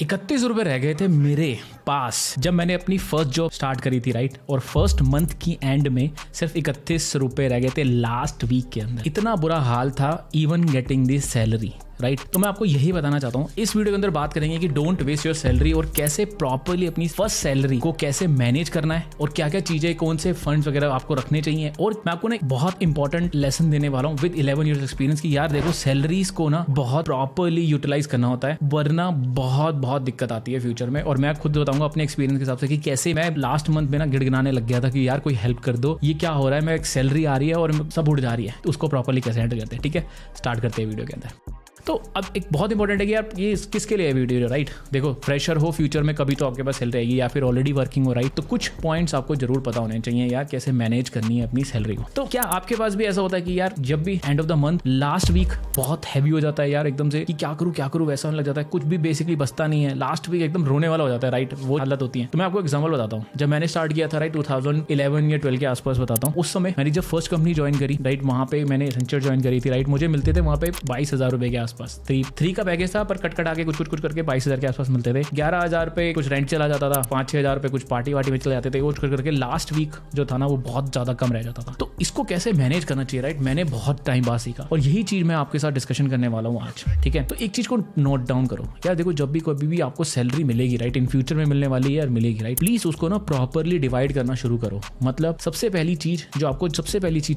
31 रुपए रह गए थे मेरे पास जब मैंने अपनी फर्स्ट जॉब स्टार्ट करी थी, राइट। और फर्स्ट मंथ की एंड में सिर्फ 31 रुपए रह गए थे लास्ट वीक के अंदर। इतना बुरा हाल था even getting the salary, right. तो मैं आपको यही बताना चाहता हूँ इस वीडियो के अंदर बात करेंगे कि डोंट वेस्ट योर सैलरी और कैसे प्रॉपर्ली अपनी फर्स्ट सैलरी को कैसे मैनेज करना है और क्या क्या चीजें, कौन से फंड्स वगैरह आपको रखने चाहिए। और मैं आपको ना एक बहुत इंपॉर्टेंट लेसन देने वाला हूँ विद 11 इयर्स एक्सपीरियंस की यार देखो सैलरीज को ना बहुत प्रॉपर्ली यूटिलाइज करना होता है, वरना बहुत दिक्कत आती है फ्यूचर में। और मैं खुद बताऊंगा अपने एक्सपीरियंस के हिसाब से कि कैसे मैं लास्ट मंथ में ना गिड़गिड़ाने लग गया था कि यार कोई हेल्प कर दो, ये क्या हो रहा है, मैं एक सैलरी आ रही है और सब उड़ जा रही है। तो उसको प्रॉपर्ली कैसे हैंडल करते हैं, ठीक है। स्टार्ट करते हैं वीडियो के अंदर। तो अब एक बहुत इंपॉर्टेंट है कि यार ये किसके लिए है वीडियो, राइट। देखो फ्रेशर हो फ्यूचर में कभी तो आपके पास सैलरी आएगी या फिर ऑलरेडी वर्किंग हो, राइट। तो कुछ पॉइंट्स आपको जरूर पता होने चाहिए यार कैसे मैनेज करनी है अपनी सैलरी को। तो क्या आपके पास भी ऐसा होता है कि यार जब भी end of the month last week बहुत हैवी हो जाता है यार एकदम से कि क्या करूँ वैसा होने लग जाता है, कुछ भी बेसिकली बचता नहीं है, लास्ट वीक एकदम रोने वाला हो जाता है, राइट। वो हालत होती है। तो मैं आपको एग्जाम्पल बताता हूँ। जब मैंने स्टार्ट किया था, राइट, 2011 या 12 के आसपास बताता हूँ। उस समय मैंने जब फर्स्ट कंपनी ज्वाइन करी, राइट, वहाँ पे मैंने एसेंचर ज्वाइन करी थी, राइट। मुझे मिलते थे वहाँ पे 22,000 रुपए के आसपास। 3 का पैकेज था पर कट आके कुछ करके 22,000 के आसपास मिलते थे। 11,000 पे कुछ रेंट चला जाता था, 5-6,000 पे कुछ पार्टी वार्टी में चले जाते थे। कुछ करके लास्ट वीक जो था ना वो बहुत ज्यादा कम रह जाता था। तो इसको कैसे मैनेज करना चाहिए, राइट, मैंने बहुत टाइम बाद सीखा और यही चीज मैं आपके साथ डिस्कशन करने वाला हूँ आज, ठीक है। तो एक चीज को नोट डाउन करो यार, देखो जब भी कभी भी आपको सैलरी मिलेगी, राइट, इन फ्यूचर में मिलने वाली है यार मिलेगी, राइट, प्लीज उसको ना प्रॉपर्ली डिवाइड करना शुरू करो। मतलब सबसे पहली चीज जो आपको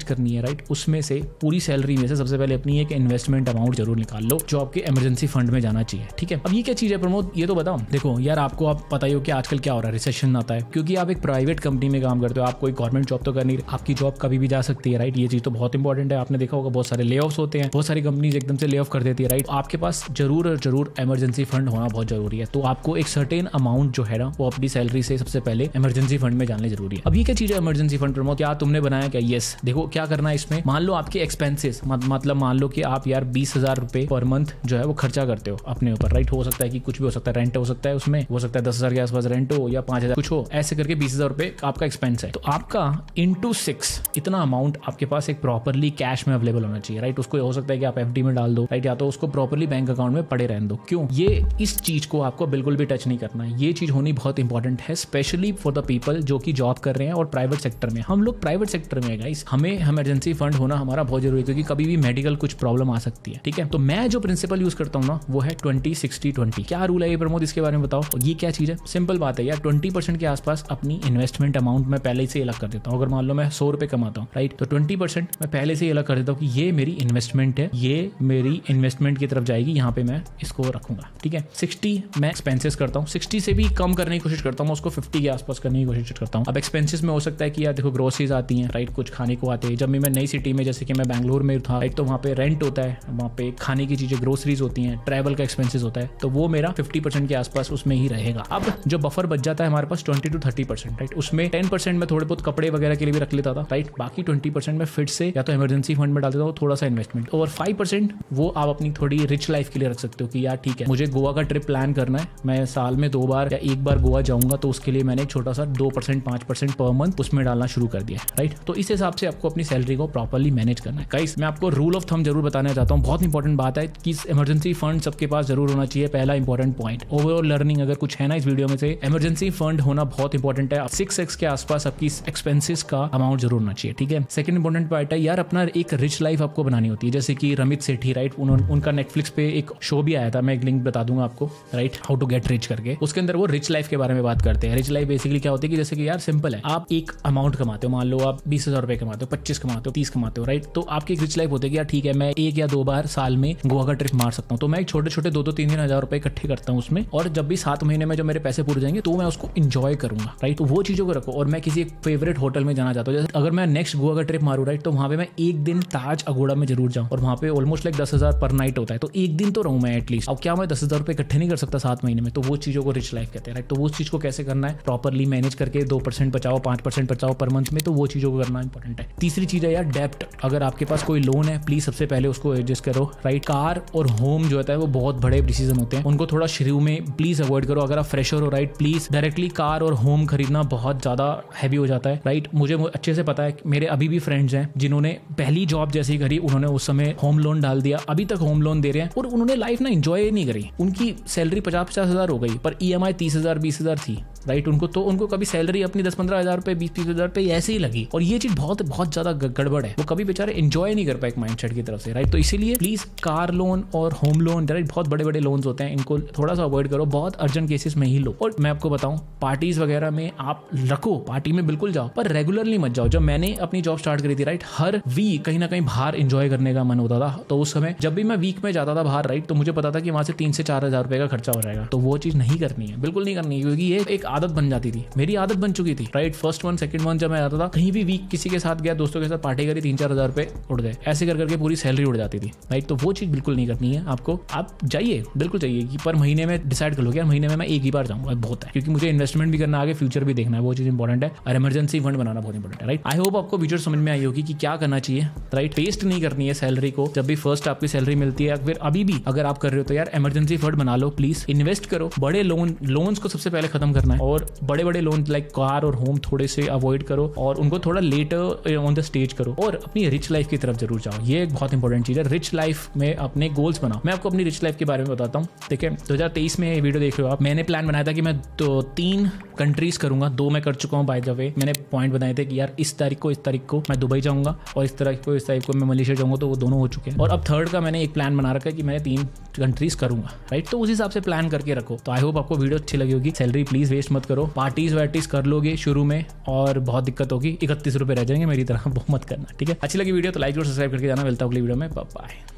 करनी है, राइट, उसमें से पूरी सैलरी में से सबसे पहले अपनी एक इन्वेस्टमेंट अमाउंट जरूर निकाल लो जो आपके इमरजेंसी फंड में जाना चाहिए, ठीक है। अब ये क्या चीज है प्रमोद, ये तो बताओ। देखो यार आपको आप पता ही हो कि आजकल क्या हो रहा है, रिसेशन आता है क्योंकि आप एक प्राइवेट कंपनी में काम करते हो, आप कोई गवर्नमेंट जॉब तो कर नहीं, आपकी जॉब कभी भी जा सकती है, राइट। ये चीज तो बहुत इंपॉर्टेंट है। आपने देखा होगा बहुत सारे ले ऑफ्स होते हैं, बहुत सारी कंपनीज एकदम से ले ऑफ कर देती है, राइट। आपके पास जरूर इमरजेंसी फंड होना बहुत जरूरी है। तो आपको एक सर्टेन अमाउंट जो है ना वो अपनी सैलरी से सबसे पहले इमरजेंसी फंड में जाने जरूरी है। अब ये क्या चीज है इमरजेंसी फंड प्रमोद, क्या तुमने बनाया क्या? यस। देखो क्या करना है इसमें, मान लो आपके एक्सपेंसेस, मतलब मान लो कि आप यार 20,000 रुपए पर मंथ जो है वो खर्चा करते हो अपने ऊपर, राइट। हो सकता है कि कुछ भी हो सकता है, रेंट हो सकता है, उसमें हो सकता है 10,000 के आसपास रेंट हो या 5,000 कुछ हो, ऐसे करके 20,000 रुपए आपका एक्सपेंस है। तो आपका इंटू 6 इतना अमाउंट आपके पास एक प्रॉपर्ली कैश में अवेलेबल होना चाहिए, राइट। उसको हो सकता है कि आप एफडी में डाल दो, राइट, या तो उसको प्रॉपर्ली बैंक अकाउंट में पड़े रहने दो। क्यों? ये इस चीज को आपको बिल्कुल भी टच नहीं करना है। ये चीज होनी बहुत इंपॉर्टेंट है, स्पेशली फॉर द पीपल जो कि जॉब कर रहे हैं और प्राइवेट सेक्टर में। हम लोग प्राइवेट सेक्टर में है गाइस, हमें इमरजेंसी फंड होना हमारा बहुत जरूरी है क्योंकि कभी भी मेडिकल कुछ प्रॉब्लम आ सकती है, ठीक है। तो मैं जो प्रिंसिपल यूज करता हूँ ना वो है 20-60-20। क्या रूल है ये प्रमोद, इसके बारे में बताओ। ये क्या चीज है? सिंपल बात है यार, 20% के आसपास अपनी इन्वेस्टमेंट अमाउंट मैं पहले से अलग कर देता हूँ। अगर मान लो मैं 100 रुपए कमाता हूँ, राइट, तो 20% मैं पहले से अलग कर देता हूँ कि ये मेरी इन्वेस्टमेंट है, ये मेरी इन्वेस्टमेंट की तरफ जाएगी, यहाँ पे मैं इसको रखूंगा, ठीक है। 60 मैं एक्सपेंसेस करता हूँ, 60 से भी कम करने की कोशिश करता हूँ, उसको 50 के आसपास करने की कोशिश करता हूँ। अब एक्सपेंसेस में हो सकता है कि यार देखो ग्रोसरीज आती हैं, राइट, कुछ खाने को आते हैं। जब भी मैं नई सिटी में, जैसे कि मैं बैंगलोर में था, राइट, तो वहाँ पे रेंट होता है, वहाँ पे खाने की चीजें ग्रोसरीज होती हैं, ट्रैवल का एक्सपेंसेस होता है, तो वो मेरा 50% के आसपास उसमें ही रहेगा। अब जो बफर बच जाता है हमारे पास 20-30%, राइट, उसमें 10% में थोड़े बहुत कपड़े वगैरह के लिए भी रख लेता था, राइट। बाकी 20% में फिर से या तो इमरजेंसी फंड में डाल देता हूँ, थोड़ा सा इन्वेस्टमेंट, और 5% वो आप अपनी थोड़ी रिच लाइफ के लिए रख सकते हो कि यार ठीक है मुझे गोवा का ट्रिप प्लान करना है, मैं साल में 2 बार या 1 बार गोवा जाऊंगा, तो उसके लिए मैंने छोटा सा 2%, 5% पर मंथ उसमें डालना शुरू कर दिया, राइट। तो इस हिसाब से आपको अपनी सैलरी को प्रॉपर्ली मैनेज करना है। गाइस मैं आपको रूल ऑफ थंब जरूर बताना चाहता हूँ, बहुत इंपॉर्टेंट बात है कि इमरजेंसी फंड सबके पास जरूर होना चाहिए। पहला इंपॉर्टेंट पॉइंट, ओवरऑल लर्निंग अगर कुछ है ना इस वीडियो में से, इमरजेंसी फंड होना बहुत इंपॉर्टेंट है। 6x के आसपास आपकी एक्सपेंसेस का अमाउंट जरूर होना चाहिए, ठीक है। सेकंड इंपॉर्टेंट पॉइंट है यार अपना एक रिच लाइफ आपको बनानी होती है, जैसे कि रमित सेठी, राइट, उनका नेटफ्लिक्स पे एक शो भी आया था, मैं एक लिंक बता दूंगा आपको, right, how to get rich करके। उसके अंदर वो रिच लाइफ के बारे में बात करते हैं। रिच लाइफ बेसिकली क्या होती है कि जैसे कि यार सिंपल है, आप एक अमाउंट कमाते हो, मान लो आप 20,000 रुपए कमाते हो, 25 कमाते हो, 30 कमाते हो, राइट। तो आपकी एक रिच लाइफ होती है कि यार ठीक है मैं 1 या 2 बार साल में गोवा का ट्रिप मार सकता हूँ, तो मैं छोटे-छोटे 2-3 हज़ार रुपए इकट्ठे करता हूँ उसमें, और जब भी 7 महीने में जब मेरे पैसे पूरे जाएंगे तो मैं उसको एंजॉय करूंगा, राइट। तो वो चीजों को रखो। और मैं किसी एक फेवरेट होटल में जाना चाहता हूँ, जैसे अगर मैं नेक्स्ट गोवा का ट्रिप मारूं, राइट, तो वहां पे मैं एक दिन ताज अगोड़ा में जरूर जाऊं, और वहां पे ऑलमोस्ट लाइक 10,000 पर नाइट होता है, तो एक दिन तो रहूं मैं एटलीस्ट। अब क्या मैं 10,000 रुपए इकट्ठे नहीं कर सकता 7 महीने में? तो वो चीजों को रिच लाइफ कहते हैं, राइट। तो वो चीज को कैसे करना है प्रॉपर्ली मैनेज करके, 2% बचाओ, 5% बचाओ पर मंथ में, तो वो चीजों को करना इंपॉर्टेंट है। तीसरी चीज है यार डेप्ट। अगर आपके पास कोई लोन है, प्लीज सबसे पहले उसको एडजस्ट करो, राइट। कार और होम जो होता है वो बहुत बड़े डिसीजन होते हैं, उनको थोड़ा शुरू में प्लीज अवॉइड करो। अगर आप फ्रेशर हो राइट, प्लीज डायरेक्टली कार और होम खरीदना बहुत ज्यादा हैवी हो जाता है राइट। मुझे अच्छे से पता है, मेरे अभी भी फ्रेंड्स हैं जिन्होंने पहली जॉब जैसे ही करी उन्होंने उस समय होम लोन डाल दिया, अभी तक होम लोन दे रहे हैं और उन्होंने लाइफ ना एंजॉय नहीं करी। उनकी सैलरी 50-50 हज़ार हो गई पर EMI 30,000-20,000 थी राइट। उनको कभी सैलरी अपनी 10-15 हज़ार रुपए 20-30 हज़ार रुपए ऐसे ही लगी और ये चीज बहुत ज्यादा गड़बड़ है। वो कभी बेचारे एंजॉय नहीं कर पाए एक माइंडसेट की तरफ से राइट। तो इसीलिए प्लीज कार लोन और होम लोन डायरेक्ट बहुत बड़े बड़े लोन्स होते हैं, इनको थोड़ा सा अवॉइड करो, बहुत अर्जेंट केसेस में ही लो। और मैं आपको बताऊं, पार्टीज वगैरह में आप रखो, पार्टी में बिल्कुल जाओ पर रेगुलरली मत जाओ। जब मैंने अपनी जॉब स्टार्ट करी थी राइट, हर वीक कहीं ना कहीं बाहर एंजॉय करने का मन होता था। तो उस समय जब भी मैं वीक में जाता था बाहर राइट, तो मुझे पता था कि वहां से 3 से 4 हज़ार रुपए का खर्चा हो जाएगा। तो वो चीज नहीं करनी है, बिल्कुल नहीं करनी है, क्योंकि ये एक आदत बन जाती थी, मेरी आदत बन चुकी थी right. First month second month जब मैं आता था कहीं भी वीक किसी के साथ गया, दोस्तों के साथ पार्टी करी, 3-4 हज़ार रुपए उड़ गए, ऐसे कर करके पूरी सैलरी उड़ जाती थी राइट। तो वो चीज बिल्कुल नहीं करनी है आपको। आप जाइए, बिल्कुल चाहिए कि पर महीने में डिसाइड कर लो कि यार महीने में मैं एक ही बार जाऊंगा, बहुत है, क्योंकि मुझे इन्वेस्टमेंट भी करना, आगे फ्यूचर भी देखना है, वो चीज इंपॉर्टेंट है। और इमरजेंसी फंड बनाना बहुत इंपॉर्टेंट है राइट। आई होप आपको वीडियो समझ में आई होगी कि क्या करना चाहिए राइट। वेस्ट नहीं करनी है सैलरी को, जब भी फर्स्ट आपकी सैलरी मिलती है, फिर अभी भी अगर आप कर रहे हो तो यार इमरजेंसी फंड बना लो, प्लीज इन्वेस्ट करो। बड़े लोन्स को सबसे पहले खत्म करना है और बड़े बड़े लोन लाइक कार और होम थोड़े से अवॉइड करो और उनको थोड़ा लेटर ऑन द स्टेज करो और अपनी रिच लाइफ की तरफ जरूर जाओ। ये एक बहुत इंपॉर्टेंट चीज है, रिच लाइफ में अपने गोल्स बनाओ। मैं आपको अपनी रिच लाइफ के बारे में बताता हूँ। देखिए 2023 में वीडियो देख रहे हो आप, मैंने प्लान बनाया था कि मैं 3 कंट्रीज करूंगा, 2 मैं कर चुका हूँ बाय द वे। मैंने पॉइंट बनाए थे कि यार इस तारीख को मैं दुबई जाऊंगा और इस तारीख को मैं मलेशिया जाऊंगा, तो वो दोनों हो चुके हैं। और अब थर्ड का मैंने एक प्लान बना रखा है कि मैं 3 कंट्रीज करूंगा राइट। तो उस हिसाब से प्लान करके रखो। तो आई होप आपको वीडियो अच्छी लगी होगी। सैलरी प्लीज वेस्ट मत करो, पार्टीज वार्टीज कर लोगे शुरू में और बहुत दिक्कत होगी, 31 रुपए रह जाएंगे मेरी तरह, वो मत करना ठीक है। अच्छी लगी वीडियो तो लाइक और सब्सक्राइब करके जाना। मिलता हूँ अगली वीडियो में, बाय।